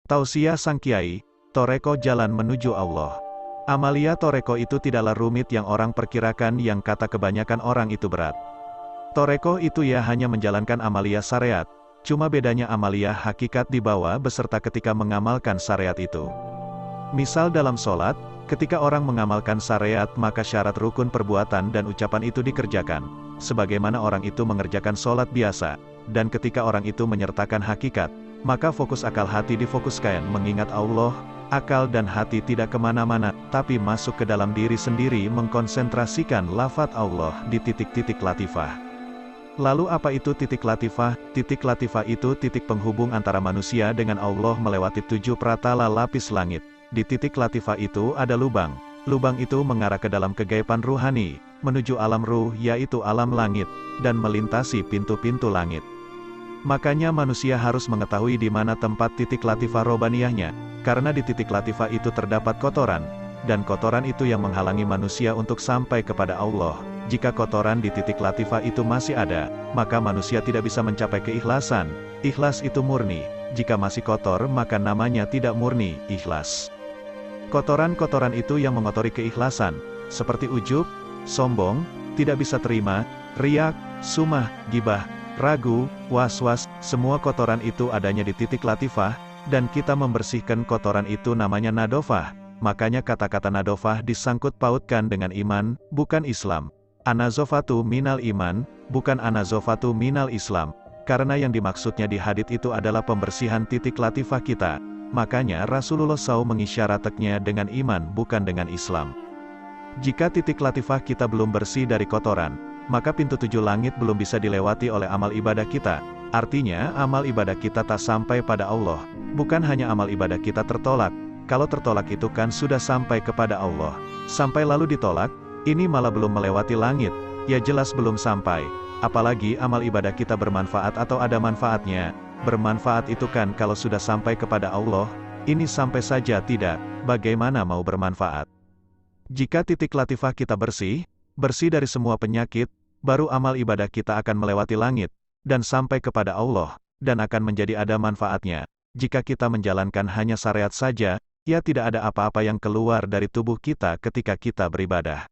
Tausiah Sang Kiai, Toreko Jalan Menuju Allah. Amalia Toreko itu tidaklah rumit yang orang perkirakan yang kata kebanyakan orang itu berat. Toreko itu ya hanya menjalankan amalia syariat, cuma bedanya amalia hakikat dibawa beserta ketika mengamalkan syariat itu. Misal dalam sholat, ketika orang mengamalkan syariat maka syarat rukun perbuatan dan ucapan itu dikerjakan, sebagaimana orang itu mengerjakan sholat biasa, dan ketika orang itu menyertakan hakikat, maka fokus akal hati difokuskan mengingat Allah, akal dan hati tidak kemana-mana, tapi masuk ke dalam diri sendiri mengkonsentrasikan lafaz Allah di titik-titik latifah. Lalu apa itu titik latifah? Titik latifah itu titik penghubung antara manusia dengan Allah melewati 7 pratala lapis langit. Di titik latifah itu ada lubang. Lubang itu mengarah ke dalam kegaiban ruhani, menuju alam ruh yaitu alam langit, dan melintasi pintu-pintu langit. Makanya manusia harus mengetahui di mana tempat titik latifah robaniyahnya, karena di titik latifah itu terdapat kotoran, dan kotoran itu yang menghalangi manusia untuk sampai kepada Allah. Jika kotoran di titik latifah itu masih ada, maka manusia tidak bisa mencapai keikhlasan. Ikhlas itu murni. Jika masih kotor maka namanya tidak murni, ikhlas. Kotoran-kotoran itu yang mengotori keikhlasan, seperti ujub, sombong, tidak bisa terima, riak, sumah, gibah, ragu, was-was, semua kotoran itu adanya di titik latifah, dan kita membersihkan kotoran itu namanya nadofah. Makanya kata-kata nadofah disangkut pautkan dengan iman, bukan Islam. Anazofatu minal iman, bukan anazofatu minal Islam. Karena yang dimaksudnya di hadits itu adalah pembersihan titik latifah kita. Makanya Rasulullah SAW mengisyaratkannya dengan iman bukan dengan Islam. Jika titik latifah kita belum bersih dari kotoran, maka pintu 7 langit belum bisa dilewati oleh amal ibadah kita. Artinya, amal ibadah kita tak sampai pada Allah. Bukan hanya amal ibadah kita tertolak. Kalau tertolak itu kan sudah sampai kepada Allah. Sampai lalu ditolak, ini malah belum melewati langit, ya jelas belum sampai. Apalagi amal ibadah kita bermanfaat atau ada manfaatnya. Bermanfaat itu kan kalau sudah sampai kepada Allah, ini sampai saja tidak, bagaimana mau bermanfaat? Jika titik latifah kita bersih dari semua penyakit, baru amal ibadah kita akan melewati langit, dan sampai kepada Allah, dan akan menjadi ada manfaatnya. Jika kita menjalankan hanya syariat saja, ya tidak ada apa-apa yang keluar dari tubuh kita ketika kita beribadah.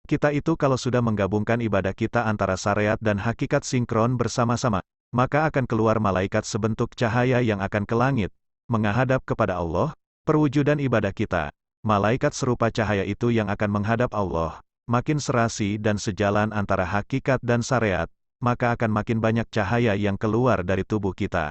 Kita itu kalau sudah menggabungkan ibadah kita antara syariat dan hakikat sinkron bersama-sama, maka akan keluar malaikat sebentuk cahaya yang akan ke langit, menghadap kepada Allah, perwujudan ibadah kita. Malaikat serupa cahaya itu yang akan menghadap Allah, makin serasi dan sejalan antara hakikat dan syariat, maka akan makin banyak cahaya yang keluar dari tubuh kita.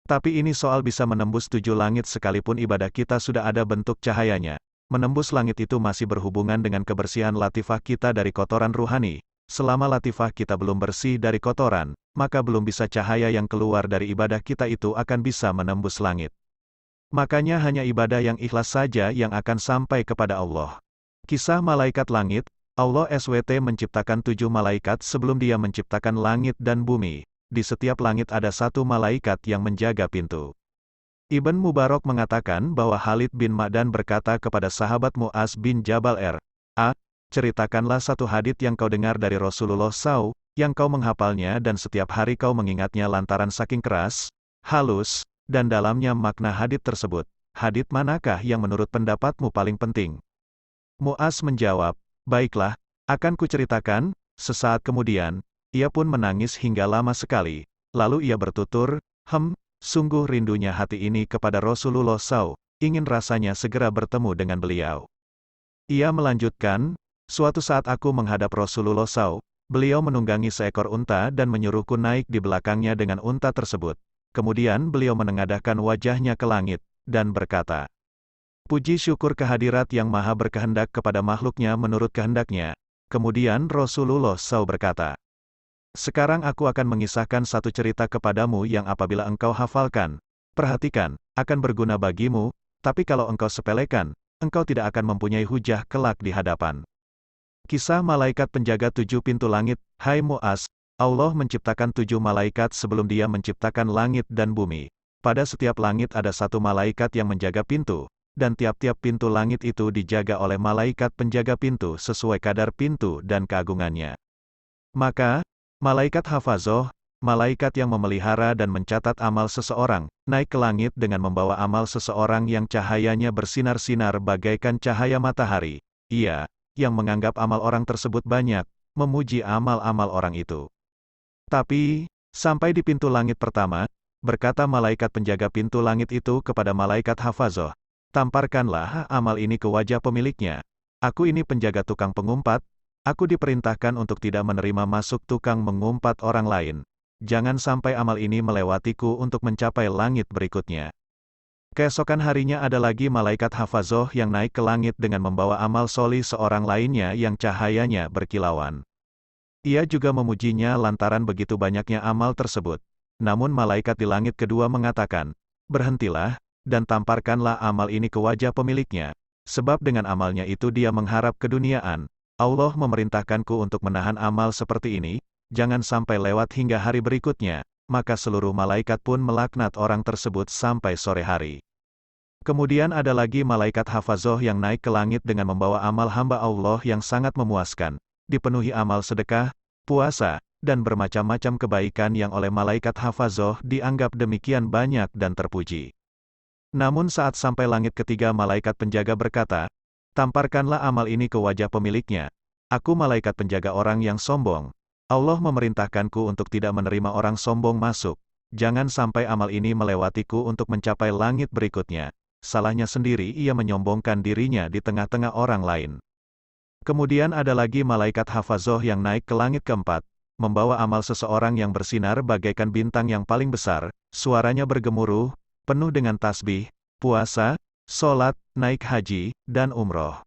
Tapi ini soal bisa menembus 7 langit sekalipun ibadah kita sudah ada bentuk cahayanya. Menembus langit itu masih berhubungan dengan kebersihan latifah kita dari kotoran ruhani. Selama latifah kita belum bersih dari kotoran, maka belum bisa cahaya yang keluar dari ibadah kita itu akan bisa menembus langit. Makanya hanya ibadah yang ikhlas saja yang akan sampai kepada Allah. Kisah malaikat langit, Allah SWT menciptakan 7 malaikat sebelum Dia menciptakan langit dan bumi. Di setiap langit ada 1 malaikat yang menjaga pintu. Ibn Mubarak mengatakan bahwa Khalid bin Ma'dan berkata kepada sahabat Mu'az bin Jabal R.A., ceritakanlah satu hadits yang kau dengar dari Rasulullah SAW, yang kau menghafalnya dan setiap hari kau mengingatnya lantaran saking keras, halus, dan dalamnya makna hadits tersebut. Hadits manakah yang menurut pendapatmu paling penting? Mu'az menjawab, baiklah, akan kuceritakan. Sesaat kemudian, ia pun menangis hingga lama sekali. Lalu ia bertutur, sungguh rindunya hati ini kepada Rasulullah SAW, ingin rasanya segera bertemu dengan beliau. Ia melanjutkan, suatu saat aku menghadap Rasulullah SAW, beliau menunggangi seekor unta dan menyuruhku naik di belakangnya dengan unta tersebut. Kemudian beliau menengadahkan wajahnya ke langit, dan berkata, puji syukur kehadirat yang maha berkehendak kepada makhluknya menurut kehendaknya. Kemudian Rasulullah SAW berkata, sekarang aku akan mengisahkan satu cerita kepadamu yang apabila engkau hafalkan, perhatikan, akan berguna bagimu, tapi kalau engkau sepelekan, engkau tidak akan mempunyai hujah kelak di hadapan. Kisah malaikat penjaga 7 pintu langit. Hai Mu'az, Allah menciptakan 7 malaikat sebelum Dia menciptakan langit dan bumi. Pada setiap langit ada 1 malaikat yang menjaga pintu, dan tiap-tiap pintu langit itu dijaga oleh malaikat penjaga pintu sesuai kadar pintu dan keagungannya. Maka, malaikat hafazoh, malaikat yang memelihara dan mencatat amal seseorang, naik ke langit dengan membawa amal seseorang yang cahayanya bersinar-sinar bagaikan cahaya matahari. Ia, yang menganggap amal orang tersebut banyak, memuji amal-amal orang itu. Tapi, sampai di pintu langit pertama, berkata malaikat penjaga pintu langit itu kepada malaikat hafazoh, "Tamparkanlah amal ini ke wajah pemiliknya. Aku ini penjaga tukang pengumpat, aku diperintahkan untuk tidak menerima masuk tukang mengumpat orang lain. Jangan sampai amal ini melewatiku untuk mencapai langit berikutnya." Keesokan harinya ada lagi malaikat hafazoh yang naik ke langit dengan membawa amal soli seorang lainnya yang cahayanya berkilauan. Ia juga memujinya lantaran begitu banyaknya amal tersebut. Namun malaikat di langit kedua mengatakan, "Berhentilah, dan tamparkanlah amal ini ke wajah pemiliknya. Sebab dengan amalnya itu dia mengharap keduniaan. Allah memerintahkanku untuk menahan amal seperti ini, jangan sampai lewat hingga hari berikutnya." Maka seluruh malaikat pun melaknat orang tersebut sampai sore hari. Kemudian ada lagi malaikat hafazoh yang naik ke langit dengan membawa amal hamba Allah yang sangat memuaskan, dipenuhi amal sedekah, puasa, dan bermacam-macam kebaikan yang oleh malaikat hafazoh dianggap demikian banyak dan terpuji. Namun saat sampai langit ketiga malaikat penjaga berkata, "Tamparkanlah amal ini ke wajah pemiliknya. Aku malaikat penjaga orang yang sombong. Allah memerintahkanku untuk tidak menerima orang sombong masuk. Jangan sampai amal ini melewatiku untuk mencapai langit berikutnya." Salahnya sendiri ia menyombongkan dirinya di tengah-tengah orang lain. Kemudian ada lagi malaikat hafazoh yang naik ke langit keempat, membawa amal seseorang yang bersinar bagaikan bintang yang paling besar, suaranya bergemuruh, penuh dengan tasbih, puasa, sholat, naik haji, dan umroh.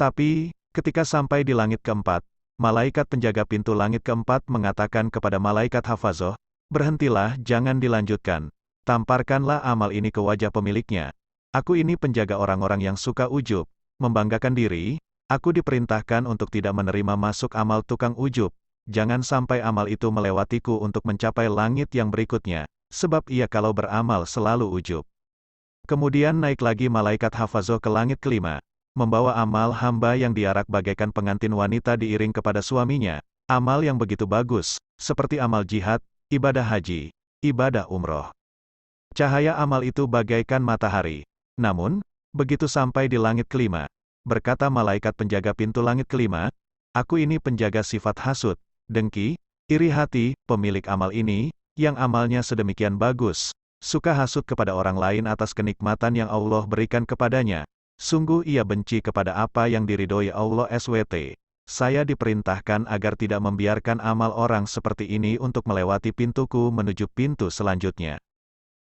Tapi, ketika sampai di langit keempat, malaikat penjaga pintu langit keempat mengatakan kepada malaikat hafazoh, "Berhentilah, jangan dilanjutkan. Tamparkanlah amal ini ke wajah pemiliknya. Aku ini penjaga orang-orang yang suka ujub, membanggakan diri, aku diperintahkan untuk tidak menerima masuk amal tukang ujub. Jangan sampai amal itu melewatiku untuk mencapai langit yang berikutnya, sebab ia kalau beramal selalu ujub." Kemudian naik lagi malaikat hafazoh ke langit kelima, membawa amal hamba yang diarak bagaikan pengantin wanita diiring kepada suaminya, amal yang begitu bagus, seperti amal jihad, ibadah haji, ibadah umroh. Cahaya amal itu bagaikan matahari. Namun, begitu sampai di langit kelima, berkata malaikat penjaga pintu langit kelima, "Aku ini penjaga sifat hasud, dengki, iri hati, pemilik amal ini, yang amalnya sedemikian bagus, suka hasud kepada orang lain atas kenikmatan yang Allah berikan kepadanya. Sungguh ia benci kepada apa yang diridhoi Allah SWT. Saya diperintahkan agar tidak membiarkan amal orang seperti ini untuk melewati pintuku menuju pintu selanjutnya."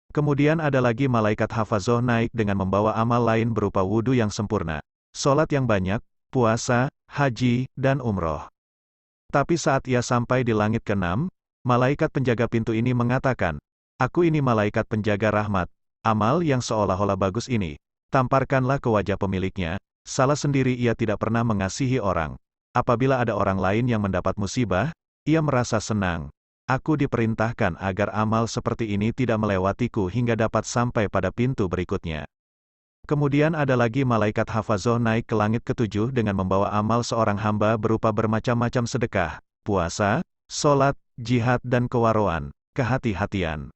Kemudian ada lagi malaikat hafazoh naik dengan membawa amal lain berupa wudhu yang sempurna, sholat yang banyak, puasa, haji, dan umroh. Tapi saat ia sampai di langit ke-6, malaikat penjaga pintu ini mengatakan, "Aku ini malaikat penjaga rahmat, amal yang seolah-olah bagus ini, tamparkanlah ke wajah pemiliknya, salah sendiri ia tidak pernah mengasihi orang. Apabila ada orang lain yang mendapat musibah, ia merasa senang. Aku diperintahkan agar amal seperti ini tidak melewatiku hingga dapat sampai pada pintu berikutnya." Kemudian ada lagi malaikat hafazoh naik ke langit ketujuh dengan membawa amal seorang hamba berupa bermacam-macam sedekah, puasa, sholat, jihad dan kewaroan, kehati-hatian.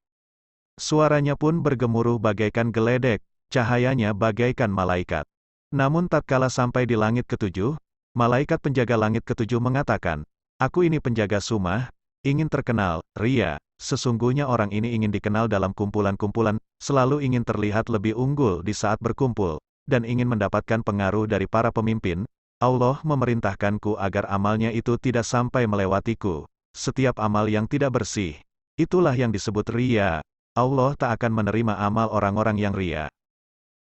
Suaranya pun bergemuruh bagaikan geledek, cahayanya bagaikan malaikat. Namun tatkala sampai di langit ketujuh, malaikat penjaga langit ketujuh mengatakan, "Aku ini penjaga sumah, ingin terkenal, ria, sesungguhnya orang ini ingin dikenal dalam kumpulan-kumpulan, selalu ingin terlihat lebih unggul di saat berkumpul, dan ingin mendapatkan pengaruh dari para pemimpin. Allah memerintahkanku agar amalnya itu tidak sampai melewatiku. Setiap amal yang tidak bersih, itulah yang disebut ria. Allah tak akan menerima amal orang-orang yang ria."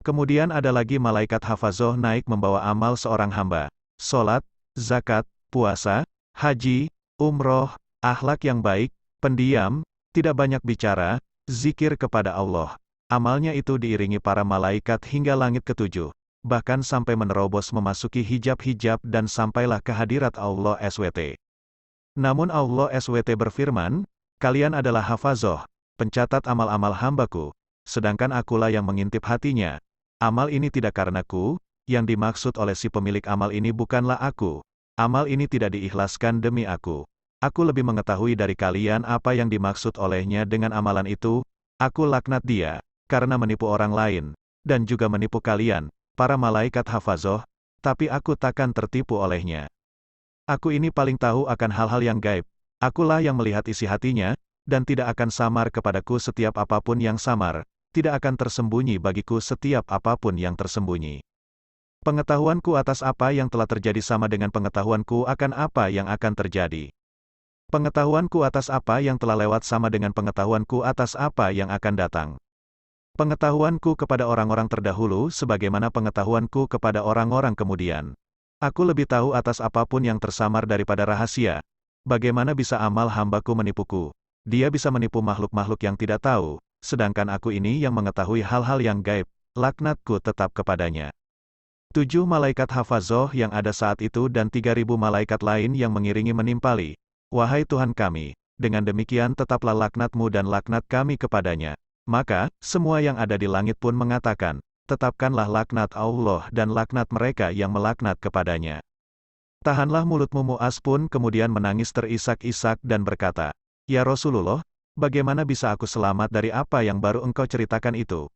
Kemudian ada lagi malaikat hafazoh naik membawa amal seorang hamba, sholat, zakat, puasa, haji, umroh, akhlak yang baik, pendiam, tidak banyak bicara, zikir kepada Allah. Amalnya itu diiringi para malaikat hingga langit ketujuh, bahkan sampai menerobos memasuki hijab-hijab dan sampailah ke hadirat Allah SWT. Namun Allah SWT berfirman, "Kalian adalah hafazoh, pencatat amal-amal hambaku, sedangkan akulah yang mengintip hatinya. Amal ini tidak karenaku, yang dimaksud oleh si pemilik amal ini bukanlah aku. Amal ini tidak diikhlaskan demi aku. aku lebih mengetahui dari kalian apa yang dimaksud olehnya dengan amalan itu, aku laknat dia, karena menipu orang lain, dan juga menipu kalian, para malaikat hafazoh, tapi aku takkan tertipu olehnya. Aku ini paling tahu akan hal-hal yang gaib, akulah yang melihat isi hatinya, dan tidak akan samar kepadaku setiap apapun yang samar, tidak akan tersembunyi bagiku setiap apapun yang tersembunyi. Pengetahuanku atas apa yang telah terjadi sama dengan pengetahuanku akan apa yang akan terjadi. Pengetahuanku atas apa yang telah lewat sama dengan pengetahuanku atas apa yang akan datang. Pengetahuanku kepada orang-orang terdahulu sebagaimana pengetahuanku kepada orang-orang kemudian. Aku lebih tahu atas apapun yang tersamar daripada rahasia. Bagaimana bisa amal hambaku menipuku? Dia bisa menipu makhluk-makhluk yang tidak tahu, sedangkan aku ini yang mengetahui hal-hal yang gaib, laknatku tetap kepadanya. 7 malaikat hafazoh yang ada saat itu dan 3.000 malaikat lain yang mengiringi menimpali. Wahai Tuhan kami, dengan demikian tetaplah laknatmu dan laknat kami kepadanya. Maka, semua yang ada di langit pun mengatakan, tetapkanlah laknat Allah dan laknat mereka yang melaknat kepadanya. Tahanlah mulutmu. Mu'az pun kemudian menangis terisak-isak dan berkata, Ya Rasulullah, bagaimana bisa aku selamat dari apa yang baru engkau ceritakan itu?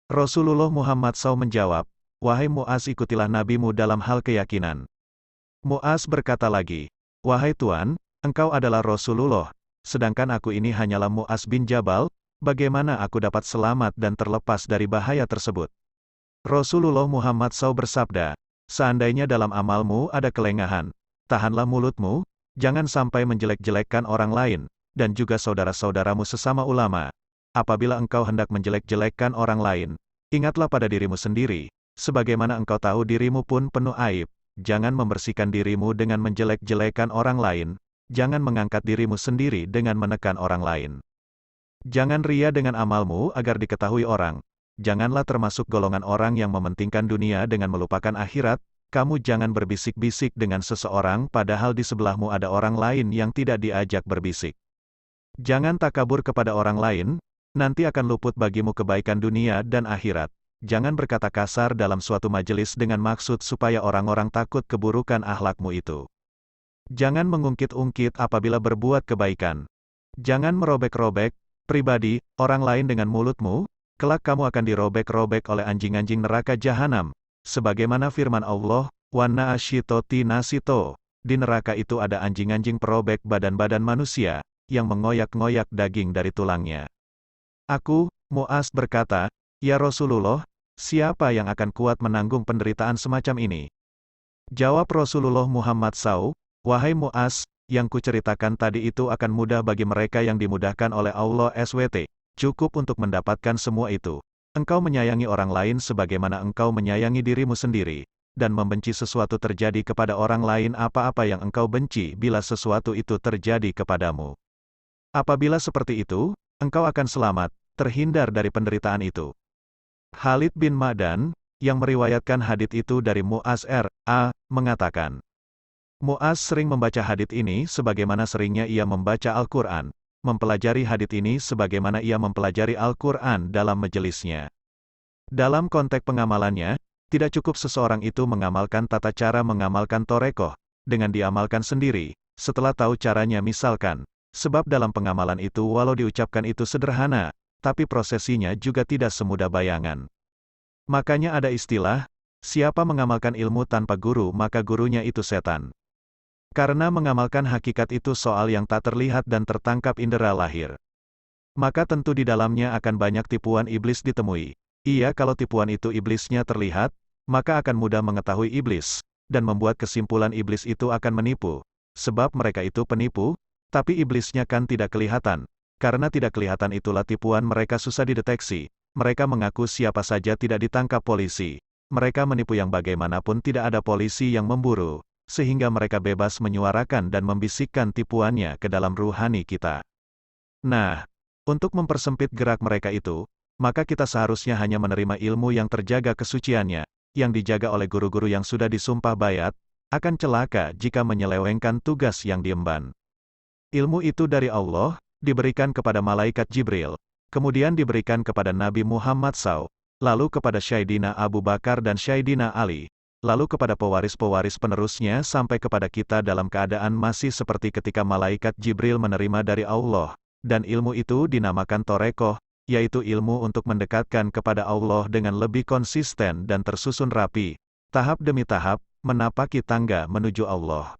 Rasulullah Muhammad SAW menjawab, Wahai Mu'az, ikutilah nabimu dalam hal keyakinan. Mu'az berkata lagi, Wahai Tuan, engkau adalah Rasulullah, sedangkan aku ini hanyalah Mu'az bin Jabal, bagaimana aku dapat selamat dan terlepas dari bahaya tersebut? Rasulullah Muhammad SAW bersabda, seandainya dalam amalmu ada kelengahan, tahanlah mulutmu, jangan sampai menjelek-jelekkan orang lain, dan juga saudara-saudaramu sesama ulama. Apabila engkau hendak menjelek-jelekkan orang lain, ingatlah pada dirimu sendiri, sebagaimana engkau tahu dirimu pun penuh aib, jangan membersihkan dirimu dengan menjelek-jelekan orang lain, jangan mengangkat dirimu sendiri dengan menekan orang lain. Jangan ria dengan amalmu agar diketahui orang, janganlah termasuk golongan orang yang mementingkan dunia dengan melupakan akhirat, kamu jangan berbisik-bisik dengan seseorang padahal di sebelahmu ada orang lain yang tidak diajak berbisik. Jangan takabur kepada orang lain, nanti akan luput bagimu kebaikan dunia dan akhirat. Jangan berkata kasar dalam suatu majelis dengan maksud supaya orang-orang takut keburukan akhlakmu itu. Jangan mengungkit-ungkit apabila berbuat kebaikan. Jangan merobek-robek pribadi orang lain dengan mulutmu, kelak kamu akan dirobek-robek oleh anjing-anjing neraka jahanam. Sebagaimana firman Allah, "Wana asyitoti nasito." Di neraka itu ada anjing-anjing perobek badan-badan manusia, yang mengoyak-ngoyak daging dari tulangnya. Aku, Mu'az berkata, Ya Rasulullah, siapa yang akan kuat menanggung penderitaan semacam ini? Jawab Rasulullah Muhammad SAW, Wahai Mu'az, yang kuceritakan tadi itu akan mudah bagi mereka yang dimudahkan oleh Allah SWT. Cukup untuk mendapatkan semua itu. Engkau menyayangi orang lain sebagaimana engkau menyayangi dirimu sendiri, dan membenci sesuatu terjadi kepada orang lain apa-apa yang engkau benci bila sesuatu itu terjadi kepadamu. Apabila seperti itu, engkau akan selamat, terhindar dari penderitaan itu. Khalid bin Ma'dan, yang meriwayatkan hadits itu dari Mu'az R.A., mengatakan, Mu'az sering membaca hadits ini sebagaimana seringnya ia membaca Al-Quran, mempelajari hadits ini sebagaimana ia mempelajari Al-Quran dalam majelisnya. Dalam konteks pengamalannya, tidak cukup seseorang itu mengamalkan tata cara mengamalkan torekoh, dengan diamalkan sendiri, setelah tahu caranya misalkan, sebab dalam pengamalan itu walau diucapkan itu sederhana, tapi prosesinya juga tidak semudah bayangan. Makanya ada istilah, siapa mengamalkan ilmu tanpa guru maka gurunya itu setan. Karena mengamalkan hakikat itu soal yang tak terlihat dan tertangkap indera lahir. Maka tentu di dalamnya akan banyak tipuan iblis ditemui. Iya, kalau tipuan itu iblisnya terlihat, maka akan mudah mengetahui iblis, dan membuat kesimpulan iblis itu akan menipu. Sebab mereka itu penipu, tapi iblisnya kan tidak kelihatan. Karena tidak kelihatan itulah tipuan mereka susah dideteksi. Mereka mengaku siapa saja tidak ditangkap polisi. Mereka menipu yang bagaimanapun tidak ada polisi yang memburu, sehingga mereka bebas menyuarakan dan membisikkan tipuannya ke dalam ruhani kita. Nah, untuk mempersempit gerak mereka itu, maka kita seharusnya hanya menerima ilmu yang terjaga kesuciannya, yang dijaga oleh guru-guru yang sudah disumpah bayat, akan celaka jika menyelewengkan tugas yang diemban. Ilmu itu dari Allah, diberikan kepada malaikat Jibril, kemudian diberikan kepada Nabi Muhammad SAW, lalu kepada Syaidina Abu Bakar dan Syaidina Ali, lalu kepada pewaris-pewaris penerusnya sampai kepada kita dalam keadaan masih seperti ketika malaikat Jibril menerima dari Allah, dan ilmu itu dinamakan Torekoh, yaitu ilmu untuk mendekatkan kepada Allah dengan lebih konsisten dan tersusun rapi, tahap demi tahap, menapaki tangga menuju Allah.